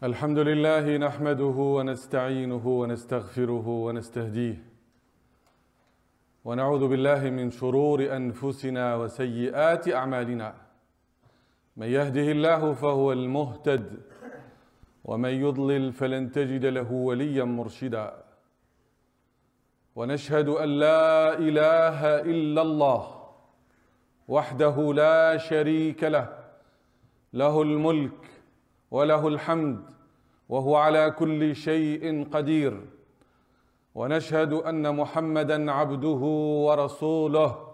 الحمد لله نحمده ونستعينه ونستغفره ونستهديه ونعوذ بالله من شرور أنفسنا وسيئات أعمالنا من يهده الله فهو المهتد ومن يضلل فلن تجد له وليا مرشدا ونشهد أن لا إله إلا الله وحده لا شريك له له الملك وله الحمد وهو على كل شيء قدير ونشهد أن محمدًا عبده ورسوله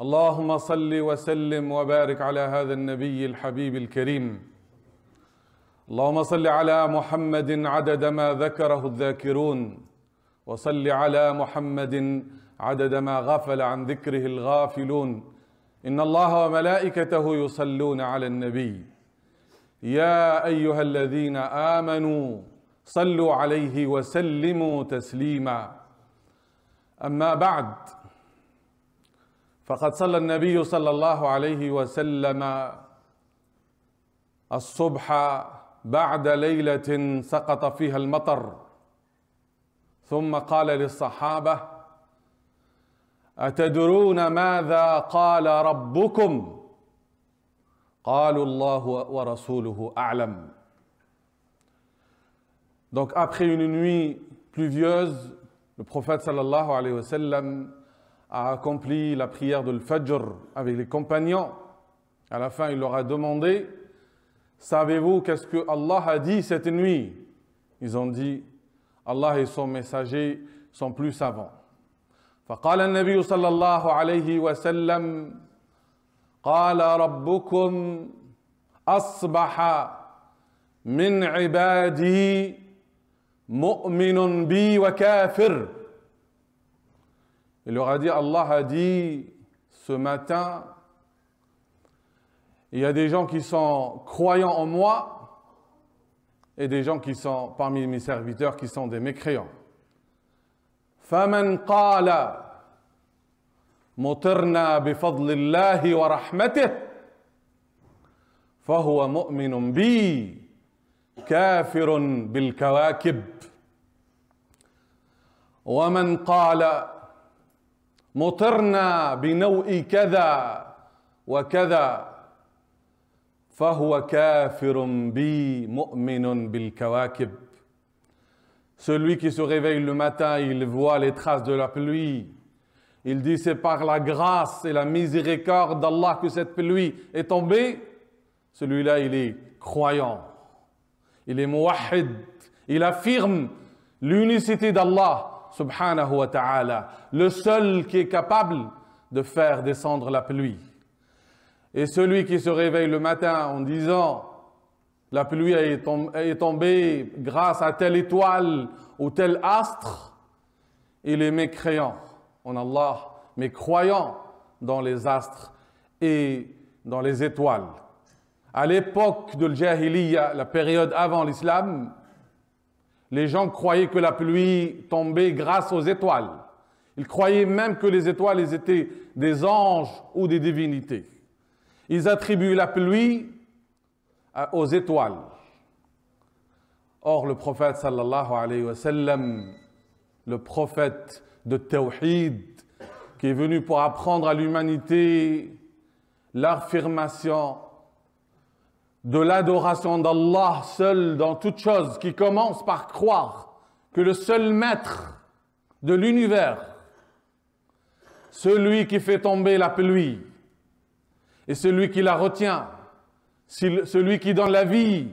اللهم صل وسلم وبارك على هذا النبي الحبيب الكريم اللهم صل على محمد عدد ما ذكره الذاكرون وصل على محمد عدد ما غفل عن ذكره الغافلون إن الله وملائكته يصلون على النبي يا أيها الذين آمنوا صلوا عليه وسلموا تسليما أما بعد فقد صلى النبي صلى الله عليه وسلم الصبح بعد ليلة سقط فيها المطر ثم قال للصحابة أتدرون ماذا قال ربكم قالوا الله ورسوله أعلم. Donc après une nuit pluvieuse, le prophète sallallahu alayhi wa sallam a accompli la prière de l'Fajr avec les compagnons. À la fin, il leur a demandé: savez-vous qu'est-ce que Allah a dit cette nuit? Ils ont dit: Allah et son messager sont plus savants. فقال النبي صلى الله عليه وسلم قال ربكم أصبح من عبادي مؤمن بي وكافر. Il leur a dit, Allah a dit ce matin, il y a des gens qui sont croyants en moi et des gens qui sont parmi mes serviteurs qui sont des mécréants. فمن قال مطرنا بفضل الله ورحمته فهو مؤمن بي كافر بالكواكب ومن قال مطرنا بنوء كذا وكذا فهو كافر بي مؤمن بالكواكب. Celui qui se réveille le matin, il voit les traces de la pluie. Il dit, c'est par la grâce et la miséricorde d'Allah que cette pluie est tombée. Celui-là, il est croyant. Il est muwahhid. Il affirme l'unicité d'Allah, subhanahu wa ta'ala, le seul qui est capable de faire descendre la pluie. Et celui qui se réveille le matin en disant, la pluie est tombée grâce à telle étoile ou tel astre, il est mécréant en Allah, mais croyant dans les astres et dans les étoiles. À l'époque de l'Jahiliya, la période avant l'islam, les gens croyaient que la pluie tombait grâce aux étoiles. Ils croyaient même que les étoiles ils étaient des anges ou des divinités. Ils attribuaient la pluie aux étoiles. Or, le prophète sallallahu alayhi wa sallam, le prophète de Tawhid, qui est venu pour apprendre à l'humanité l'affirmation de l'adoration d'Allah seul dans toute chose, qui commence par croire que le seul maître de l'univers, celui qui fait tomber la pluie et celui qui la retient, celui qui donne la vie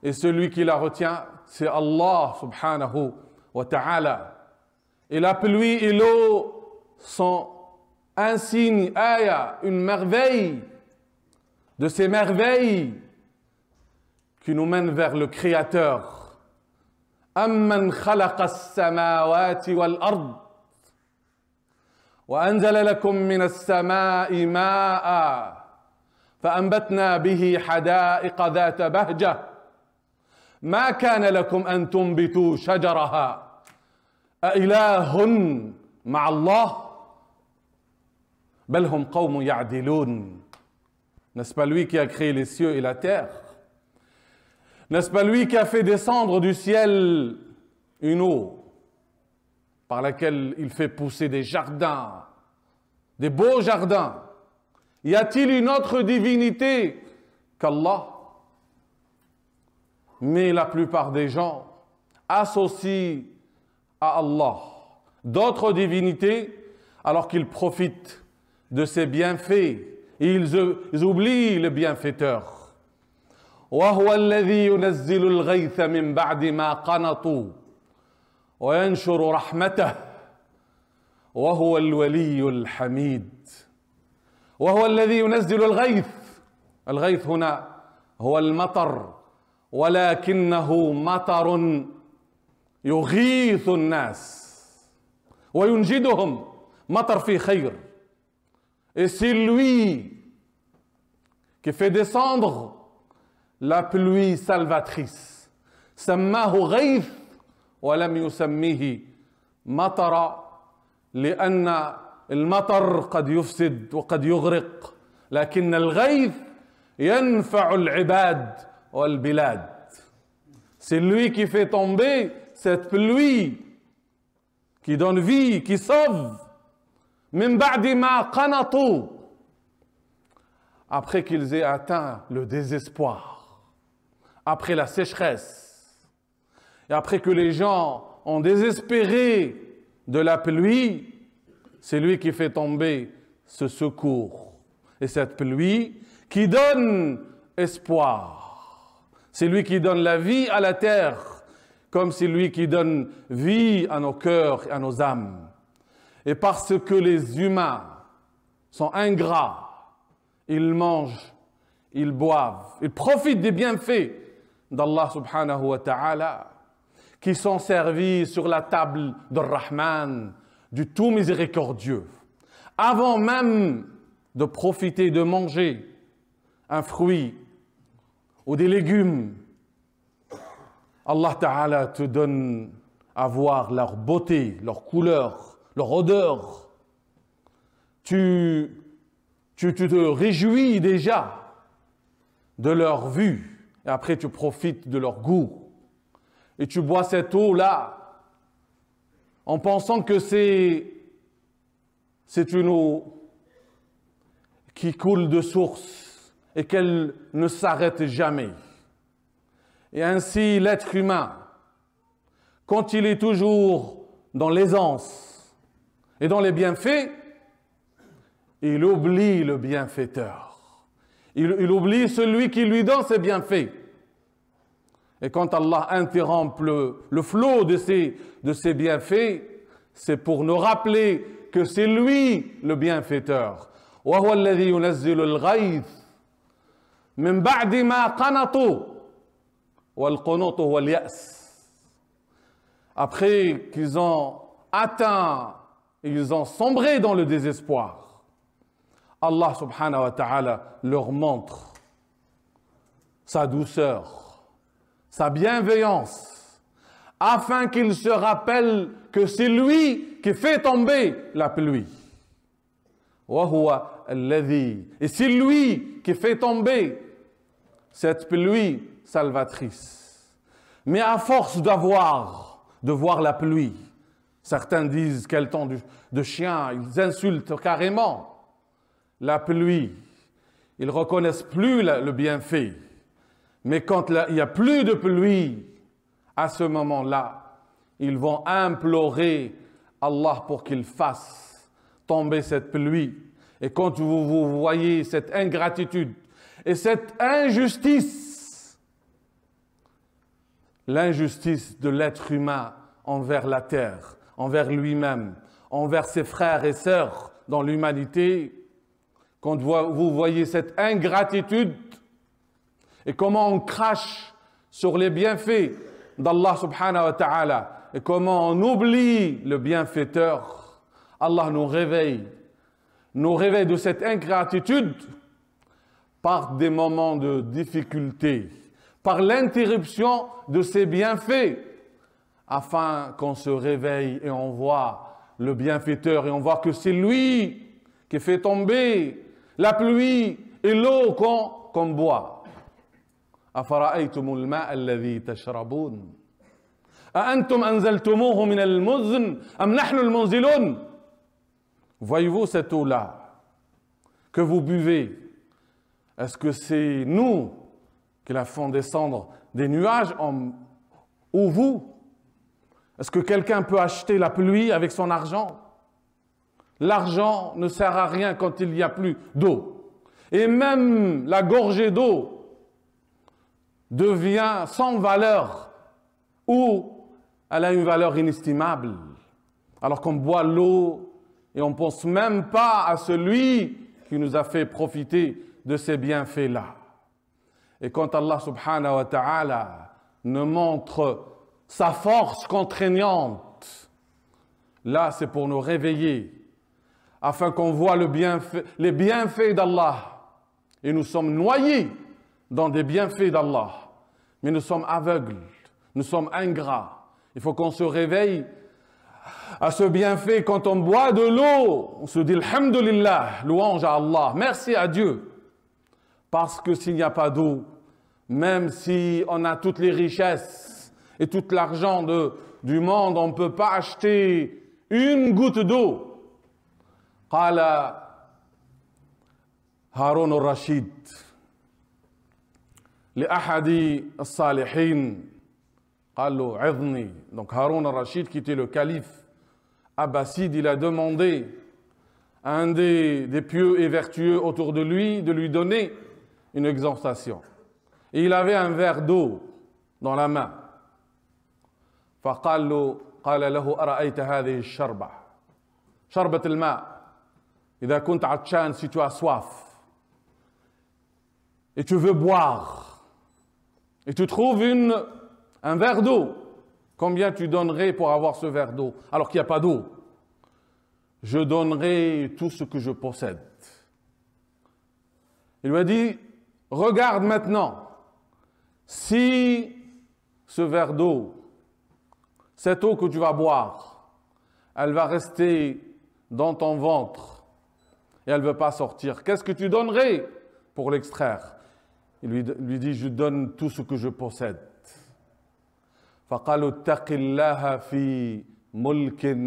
et celui qui la retient, c'est Allah subhanahu wa ta'ala. Et la pluie et l'eau sont un signe, ayah, une merveille de ces merveilles qui nous mènent vers le Créateur. Amman khalaqa as-samawati wal-ard wa anzala lakum min as-sama'i ma'a فأنبتنا به حدائق ذات بهجة ما كان لكم أن تنبتوا شجرها أإله مع الله بل هم قوم يعدلون. N'est-ce pas lui qui a créé les cieux et la terre? N'est-ce pas lui qui a fait descendre du ciel une eau par laquelle il fait pousser des jardins, des beaux jardins? Y a-t-il une autre divinité qu'Allah? Mais la plupart des gens associent à Allah d'autres divinités alors qu'ils profitent de ses bienfaits et ils oublient le bienfaiteur. وهو الذي ينزل الغيث من بعد ما قنطوا وينشر رحمته وهو الولي الحميد. وهو الذي ينزل الغيث. الغيث هنا هو المطر ولكنه مطر يغيث الناس وينجدهم. مطر في خير. Et c'est lui qui fait descendre la pluie salvatrice. سماه غيث ولم يسميه مطر لأن المطر قد يفسد وقد يغرق لكن الغيث ينفع العباد والبلاد. C'est lui qui fait tomber cette pluie qui donne vie, qui sauve. من بعد ما قنطوا. Après qu'ils aient atteint le désespoir, après la sécheresse, et après que les gens ont désespéré de la pluie, c'est lui qui fait tomber ce secours. Et cette pluie qui donne espoir. C'est lui qui donne la vie à la terre, comme c'est lui qui donne vie à nos cœurs et à nos âmes. Et parce que les humains sont ingrats, ils mangent, ils boivent, ils profitent des bienfaits d'Allah subhanahu wa ta'ala, qui sont servis sur la table de Rahman, du tout miséricordieux. Avant même de profiter de manger un fruit ou des légumes, Allah ta'ala te donne à voir leur beauté, leur couleur, leur odeur. Tu te réjouis déjà de leur vue. Et après, tu profites de leur goût. Et tu bois cette eau-là en pensant que c'est une eau qui coule de source et qu'elle ne s'arrête jamais. Et ainsi, l'être humain, quand il est toujours dans l'aisance et dans les bienfaits, il oublie le bienfaiteur. Il oublie celui qui lui donne ses bienfaits. Et quand Allah interrompt le flot de ses bienfaits, c'est pour nous rappeler que c'est lui le bienfaiteur. وَهُوَ الَّذِي يُنَزِّلُ الْغَيْثَ مِنْ بَعْدِ مَا قَنَطُوا وَالْقُنُوطُ هُوَ الْيَأْسُ. Après qu'ils ont atteint, ils ont sombré dans le désespoir, Allah subhanahu wa ta'ala leur montre sa douceur, sa bienveillance, afin qu'ils se rappellent que c'est lui qui fait tomber la pluie. Et c'est lui qui fait tomber cette pluie salvatrice. Mais à force de voir la pluie, certains disent qu'elle tombe de chien, ils insultent carrément la pluie. Ils ne reconnaissent plus le bienfait. Mais quand il n'y a plus de pluie, à ce moment-là, ils vont implorer Allah pour qu'il fasse tomber cette pluie. Et quand vous voyez cette ingratitude et cette injustice, l'injustice de l'être humain envers la terre, envers lui-même, envers ses frères et sœurs dans l'humanité, quand vous voyez cette ingratitude et comment on crache sur les bienfaits d'Allah subhanahu wa ta'ala et comment on oublie le bienfaiteur, Allah nous réveille de cette ingratitude par des moments de difficulté, par l'interruption de ses bienfaits, afin qu'on se réveille et on voit le bienfaiteur et on voit que c'est lui qui fait tomber la pluie et l'eau qu'on boit. أفرأيتم الماء الذي تشربون أأنتم أنزلتموه من المزن أم نحن المنزلون. Voyez-vous cette eau-là que vous buvez? Est-ce que c'est nous qui la font descendre des nuages ou vous? Est-ce que quelqu'un peut acheter la pluie avec son argent? L'argent ne sert à rien quand il n'y a plus d'eau. Et même la gorgée d'eau devient sans valeur ou elle a une valeur inestimable. Alors qu'on boit l'eau et on ne pense même pas à celui qui nous a fait profiter de ces bienfaits-là. Et quand Allah subhanahu wa ta'ala nous montre sa force contraignante, là c'est pour nous réveiller, afin qu'on voit les bienfaits d'Allah. Et nous sommes noyés dans des bienfaits d'Allah. Mais nous sommes aveugles, nous sommes ingrats. Il faut qu'on se réveille à ce bienfait. Quand on boit de l'eau, on se dit Alhamdulillah, louange à Allah, merci à Dieu. Parce que s'il n'y a pas d'eau, même si on a toutes les richesses et tout l'argent du monde, on ne peut pas acheter une goutte d'eau. قال هارون الرشيد لأحد الصالحين قال له عظني. Donc Haroun al-Rashid, qui était le calife abbasside, il a demandé à un des pieux et vertueux autour de lui de lui donner une exhortation. Et il avait un verre d'eau dans la main. فقال له أرأيت هذه الشربة شربة الماء إذا كنت عطشان, si tu as soif et tu veux boire et tu trouves un verre d'eau, combien tu donnerais pour avoir ce verre d'eau alors qu'il n'y a pas d'eau? Je donnerai tout ce que je possède. Il lui a dit, regarde maintenant, si ce verre d'eau, cette eau que tu vas boire, elle va rester dans ton ventre et elle ne veut pas sortir, qu'est-ce que tu donnerais pour l'extraire? Il lui dit, je donne tout ce que je possède. فقالوا اتق الله في ملك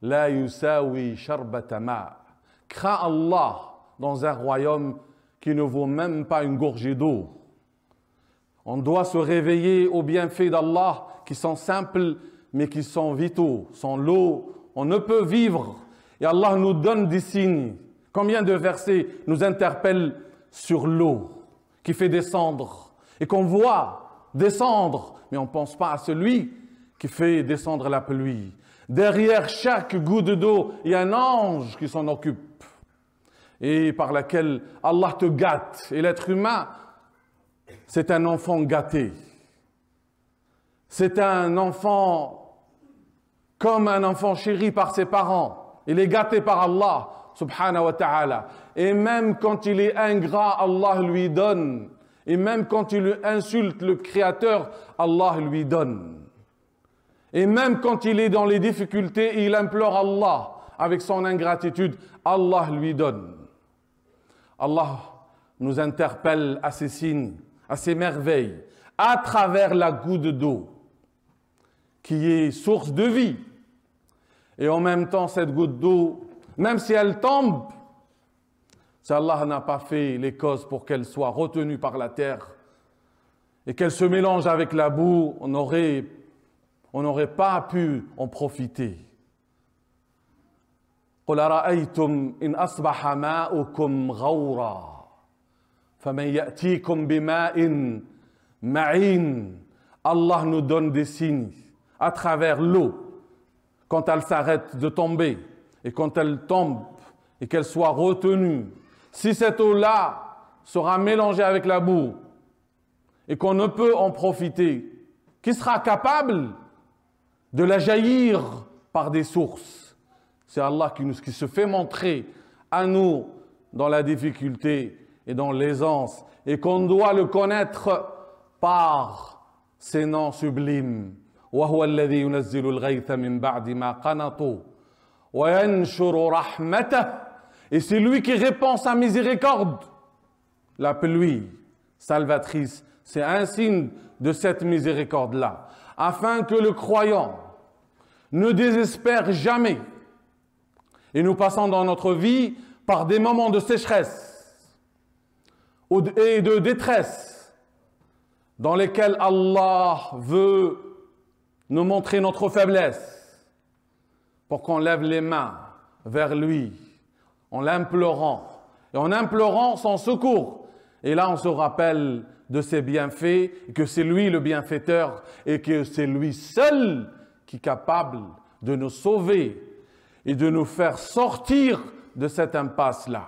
لا يساوي شربة ماء. Crains Allah dans un royaume qui ne vaut même pas une gorgée d'eau. On doit se réveiller aux bienfaits d'Allah qui sont simples mais qui sont vitaux. Sans l'eau, on ne peut vivre. Et Allah nous donne des signes. Combien de versets nous interpellent sur l'eau qui fait descendre et qu'on voit descendre, mais on ne pense pas à celui qui fait descendre la pluie. Derrière chaque goutte d'eau, il y a un ange qui s'en occupe et par laquelle Allah te gâte. Et l'être humain, c'est un enfant gâté. C'est un enfant comme un enfant chéri par ses parents. Il est gâté par Allah, subhanahu wa ta'ala. Et même quand il est ingrat, Allah lui donne. Et même quand il insulte le Créateur, Allah lui donne. Et même quand il est dans les difficultés, il implore Allah avec son ingratitude, Allah lui donne. Allah nous interpelle à ces signes, à ces merveilles, à travers la goutte d'eau, qui est source de vie. Et en même temps, cette goutte d'eau, même si elle tombe, si Allah n'a pas fait les causes pour qu'elle soit retenue par la terre et qu'elle se mélange avec la boue, on n'aurait pas pu en profiter. قل أرأيتم إن أصبح ماؤكم غورا فمن يأتيكم بماء معين. Allah nous donne des signes à travers l'eau quand elle s'arrête de tomber et quand elle tombe et qu'elle soit retenue. Si cette eau-là sera mélangée avec la boue et qu'on ne peut en profiter, qui sera capable de la jaillir par des sources? C'est Allah qui se fait montrer à nous dans la difficulté et dans l'aisance et qu'on doit le connaître par ses noms sublimes. وهو الذي ينزل الغيث من بعد ما قنطوا وينشر رحمته. Et c'est lui qui répand sa miséricorde, la pluie, salvatrice. C'est un signe de cette miséricorde-là, afin que le croyant ne désespère jamais. Et nous passons dans notre vie par des moments de sécheresse et de détresse dans lesquels Allah veut nous montrer notre faiblesse pour qu'on lève les mains vers lui en l'implorant et en implorant son secours. Et là, on se rappelle de ses bienfaits, que c'est lui le bienfaiteur et que c'est lui seul qui est capable de nous sauver et de nous faire sortir de cette impasse-là.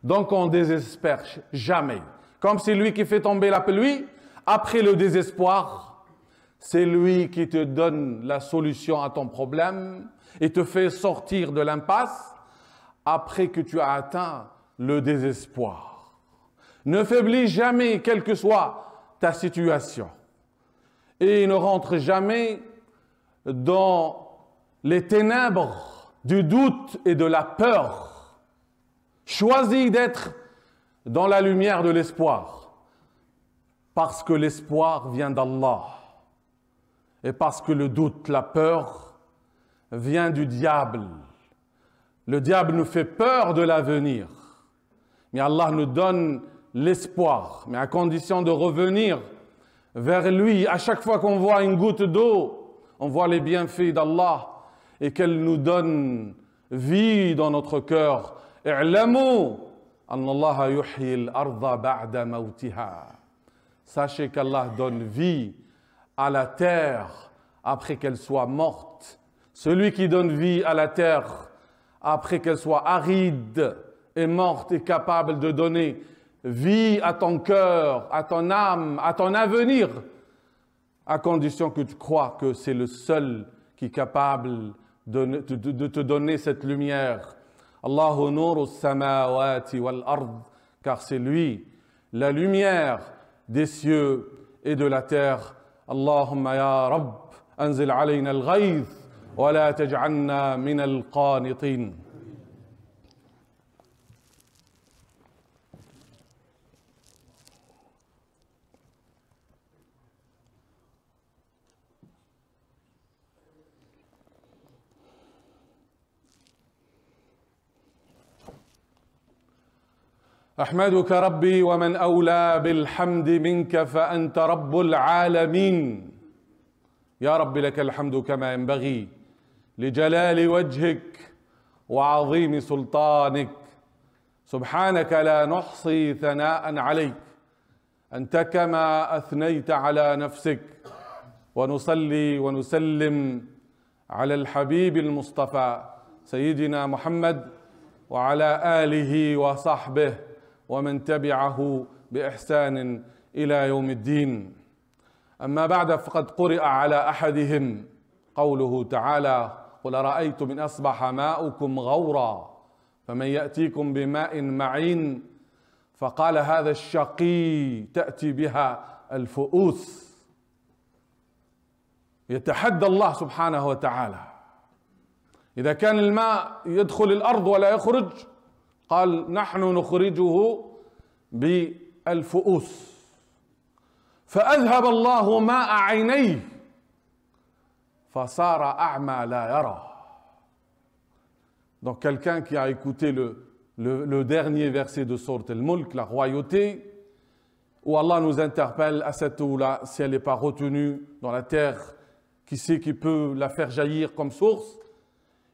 Donc on ne désespère jamais. Comme c'est lui qui fait tomber la pluie, après le désespoir, c'est lui qui te donne la solution à ton problème et te fait sortir de l'impasse après que tu as atteint le désespoir. Ne faiblis jamais, quelle que soit ta situation. Et ne rentre jamais dans les ténèbres du doute et de la peur. Choisis d'être dans la lumière de l'espoir, parce que l'espoir vient d'Allah et parce que le doute, la peur, vient du diable. Le diable nous fait peur de l'avenir, mais Allah nous donne l'espoir, mais à condition de revenir vers lui. À chaque fois qu'on voit une goutte d'eau, on voit les bienfaits d'Allah et qu'elle nous donne vie dans notre cœur. I'lamu anna Allah yuhyi al-ardha ba'da mawtiha. Sachez qu'Allah donne vie à la terre après qu'elle soit morte. Celui qui donne vie à la terre après qu'elle soit aride et morte est capable de donner vie à ton cœur, à ton âme, à ton avenir, à condition que tu crois que c'est le seul qui est capable de te donner cette lumière. Allahu nuru samawati wal ard, car c'est lui, la lumière des cieux et de la terre. Allahumma ya Rabb, anzil alayna al-ghayth, wa la taj'alna min al-qanitin. أحمدك ربي ومن أولى بالحمد منك فأنت رب العالمين. يا رب لك الحمد كما ينبغي لجلال وجهك وعظيم سلطانك. سبحانك لا نحصي ثناء عليك أنت كما أثنيت على نفسك. ونصلي ونسلم على الحبيب المصطفى سيدنا محمد وعلى آله وصحبه ومن تبعه بإحسان إلى يوم الدين. أما بعد، فقد قرئ على أحدهم قوله تعالى: قل أرأيتم إن أصبح ماؤكم غورا فمن يأتيكم بماء معين. فقال: هذا الشقي تأتي بها الفؤوس. يتحدى الله سبحانه وتعالى. إذا كان الماء يدخل الأرض ولا يخرج، قال: نحن نخرجه بالفؤوس. فأذهب الله ماء عينيه فصار أعمى لا يرى. Donc quelqu'un qui a écouté le dernier verset de Sourate Al-Mulk, la royauté, où Allah nous interpelle à cette eau-là, si elle n'est pas retenue dans la terre, qui sait qui peut la faire jaillir comme source?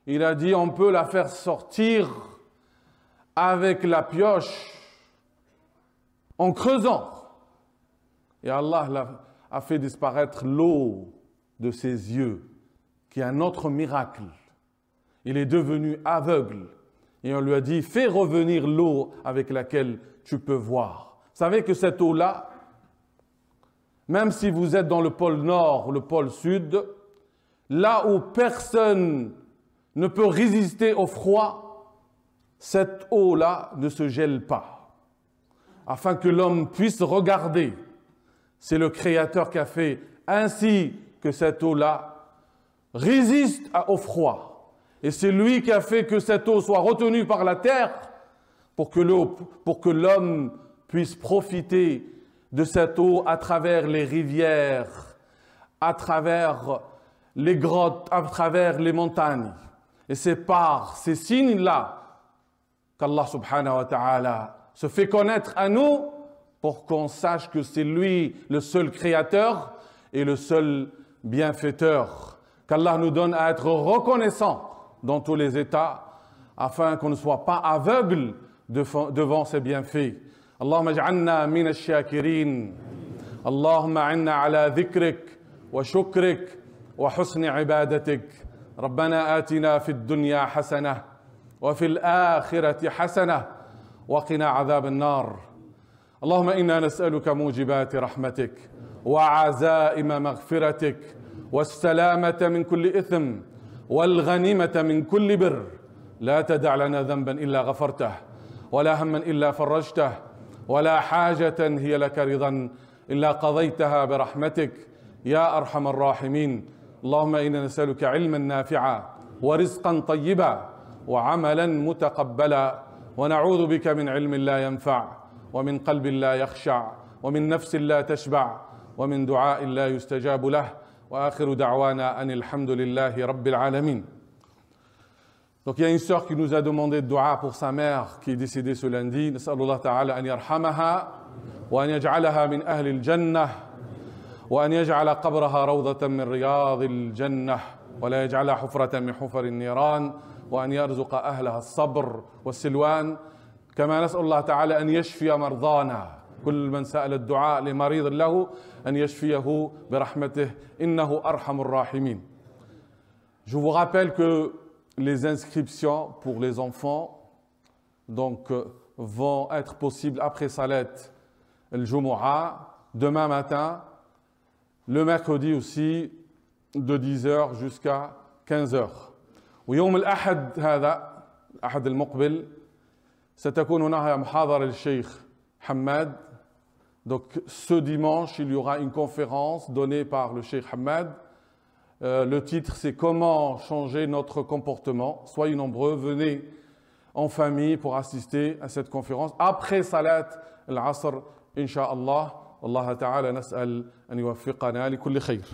Il a dit: on peut la faire sortir avec la pioche en creusant. Et Allah a fait disparaître l'eau de ses yeux, qui est un autre miracle. Il est devenu aveugle. Et on lui a dit: fais revenir l'eau avec laquelle tu peux voir. Vous savez que cette eau-là, même si vous êtes dans le pôle nord ou le pôle sud, là où personne ne peut résister au froid, cette eau-là ne se gèle pas. Afin que l'homme puisse regarder. C'est le Créateur qui a fait ainsi que cette eau-là résiste au froid. Et c'est lui qui a fait que cette eau soit retenue par la terre pour que l'homme puisse profiter de cette eau à travers les rivières, à travers les grottes, à travers les montagnes. Et c'est par ces signes-là qu'Allah subhanahu wa ta'ala se fait connaître à nous pour qu'on sache que c'est lui le seul créateur et le seul bienfaiteur. Qu'Allah nous donne à être reconnaissants dans tous les états afin qu'on ne soit pas aveugle devant ses bienfaits. Allahumma ij'alna min ash-shakirin. Allahumma a'inna ala dhikrik wa shukrik wa husni ibadatik. ربنا آتنا في الدنيا حسنة وفي الآخرة حسنة وقنا عذاب النار. اللهم إنا نسألك موجبات رحمتك وعزائم مغفرتك والسلامة من كل إثم والغنيمة من كل بر. لا تدع لنا ذنبا إلا غفرته ولا هما إلا فرجته ولا حاجة هي لك رضا إلا قضيتها برحمتك يا أرحم الراحمين. اللهم إنا نسألك علما نافعا ورزقا طيبا وعملا متقبلا ونعوذ بك من علم لا ينفع ومن قلب لا يخشع ومن نفس لا تشبع ومن دعاء لا يستجاب له وآخر دعوانا أن الحمد لله رب العالمين. Donc il y a une sœur qui nous a demandé de dua pour sa mère qui est décédée ce lundi. Nas'alullah ta'ala an yarhamaha wa an yaj'alaha min ahli al-jannah وأن يجعل قبرها روضة من رياض الجنة ولا يجعلها حفرة من حفر النيران وأن يرزق أهلها الصبر والسلوان. كما نسأل الله تعالى أن يشفي مرضانا كل من سأل الدعاء لمريض له أن يشفيه برحمته إنه أرحم الراحمين. Je vous rappelle que les inscriptions pour les enfants donc vont être possibles après Salat al-Jumu'ah demain matin, le mercredi aussi de 10h jusqu'à 15h. ويوم الأحد هذا الأحد المقبل ستكون هناك محاضرة للشيخ حماد. Donc ce dimanche, il y aura une conférence donnée par le Cheikh Hamad. Le titre, c'est Comment changer notre comportement. Soyez nombreux, venez en famille pour assister à cette conférence. Après Salat al-Asr, Inch'Allah, Allah Ta'ala nas'al an yuwaffiqana li kulli khayr.